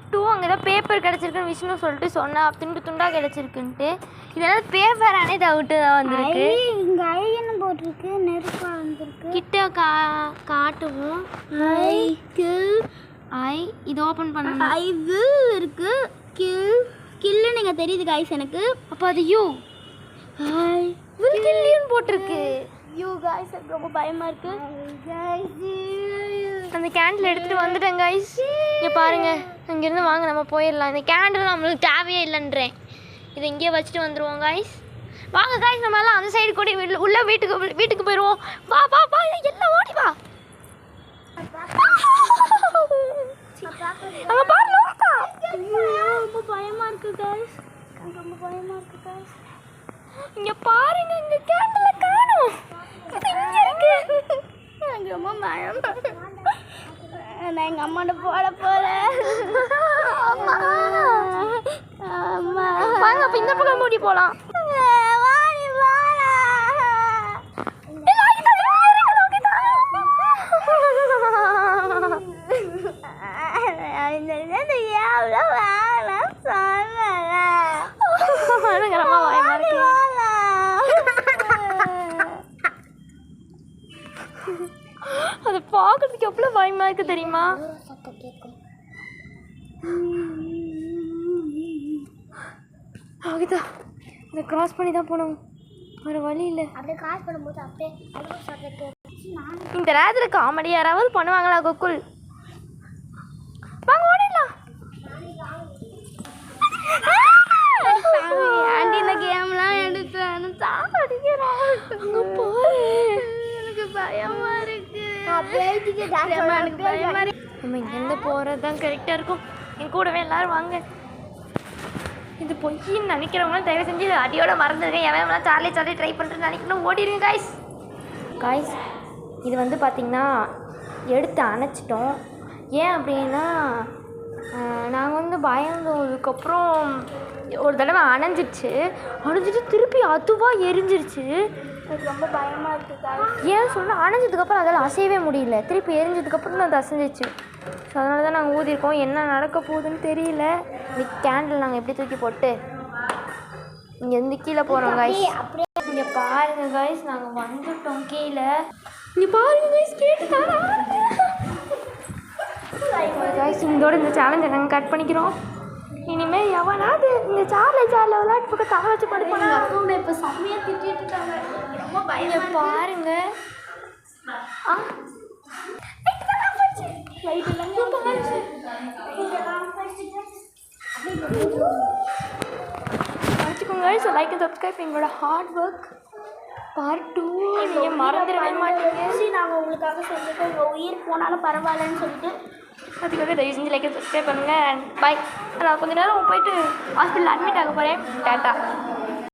கிஃப்ட்டும் அங்கே தான் பேப்பர் கிடச்சிருக்குன்னு விஷ்ணு சொல்லிட்டு சொன்னேன். துண்டு துண்டாக கிடச்சிருக்குன்ட்டு. இதெல்லாம் பேப்பரானே டவுட்டு தான் வந்திருக்கு. இங்கே ஐன்னு போட்டிருக்கு, நெருப்பாக வந்திருக்கு. கிட்ட காட்டுவோம். இது ஓப்பன் பண்ணணும். ஐ வில் இருக்கு, கில்லு நீங்கள் தெரியுது காய்ஸ் எனக்கு. அப்போ அது யூ வில் கில்லின்னு போட்டிருக்கு. யூ காய்ஸ் எனக்கு ரொம்ப பயமாக இருக்கு. அந்த கேண்டில் எடுத்துகிட்டு வந்துட்டேன் காய்ஸ். இங்கே பாருங்கள், இங்கேருந்து வாங்க நம்ம போயிடலாம். இந்த கேண்டில் நம்மளுக்கு தேவையே இல்லைன்றேன். இதை இங்கேயே வச்சுட்டு வந்துடுவோம் காய்ஸ். வாங்க காய்ஸ், நம்ம எல்லாம் அந்த சைடு கூட உள்ள வீட்டுக்கு போயிடுவோம். வா வா வா, எல்லாம் ஓடி வா. அங்கே பாரு, ரொம்ப பயமாக இருக்கு காய்ஸ், ரொம்ப பயமாக இருக்கு காய்ஸ். இங்கே பாருங்க, இங்கே கேண்டில் காணோம். இது இங்கே இருக்கு. எனக்கு ரொம்ப பயம். நான் எங்கள் அம்மாட்ட போட போகிறேன். வாங்க, அப்போ இந்த பக்கம் மூடி போகலாம். அது பார்க்கறதுக்கு எவ்வளோ பயமா இருக்கு தெரியுமா? ஆகுதா, இதை கிராஸ் பண்ணி தான் போனோம், வேறு வழி இல்லை. அப்படியே கிராஸ் பண்ணும்போது அப்படியே இந்த நேரத்தில் காமெடி யாராவது பண்ணுவாங்களா? கோகுல் வாங்க ஓடிடலாம். ஆண்டி இந்த கேம்லாம் எடுத்தேன் சாப்பிடுறேன். எனக்கு பயமா இருக்கு. எனக்கு பயமா இருக்கு. நம்ம இங்கேருந்து போகிறது தான் கரெக்டாக இருக்கும். என் கூடவே எல்லோரும் வாங்க. இது பொய்ன்னு நினைக்கிறவங்களும் தயவு செஞ்சு அடியோட மறந்துருக்கேன். எவன் சார்லி ட்ரை பண்ணுறேன்னு நினைக்கணும், ஓடிடுங்க காய்ஸ். காய்ஸ், இது வந்து பார்த்திங்கன்னா எடுத்து அணைச்சிட்டோம். ஏன் அப்படின்னா, நாங்கள் வந்து பயந்ததுக்கப்புறம் ஒரு தடவை அணைஞ்சிட்டு திருப்பி அதுவாக எரிஞ்சிருச்சு. எனக்கு ரொம்ப பயமாக இருக்குது. ஏன் சொன்னால், அணைஞ்சதுக்கப்புறம் அதால் அசையவே முடியல. திருப்பி எரிஞ்சதுக்கப்புறம் அது அசைஞ்சிச்சு. ஸோ அதனால தான் நாங்கள் ஊதியிருக்கோம். என்ன நடக்க போகுதுன்னு தெரியல. இந்த கேண்டில் நாங்கள் எப்படி தூக்கி போட்டு இங்கேருந்து கீழே போகிறோம் காய்ஸ். இங்கே பாருங்க காய்ஸ், நாங்கள் வந்துட்டோம் கீழே. இங்கே பாருங்க காய்ஸ், கேட்டுட்டாரா காய்ஸ்? இதோட இந்த சேலஞ்சை நாங்கள் கட் பண்ணிக்கிறோம். இனிமேல் எவனாவது இந்த சாரில் விளையாட்டு பக்கம் தலை வச்சு படுப்பாங்க. அக்கௌண்ட் இப்போ செம்மையாக திட்டிட்டு இருக்காங்க. ரொம்ப பயம். பாருங்க, வச்சுக்கோங்க. So like and subscribe. எங்களோட ஹார்ட் ஒர்க் பார்ட் 2 நீங்கள் மறந்துடவே மாட்டீங்க. நாங்கள் உங்களுக்காக சொல்லிட்டு உங்கள் உயிர் போனாலும் பரவாயில்லன்னு சொல்லிட்டு அதுக்காக தயவு செஞ்சு லைக் அண்ட் சப்ஸ்கிரைப் பண்ணுங்கள். And bye. நான் கொஞ்ச நேரம் போயிட்டு ஹாஸ்பிட்டல் அட்மிட் ஆக போகிறேன். டாட்டா.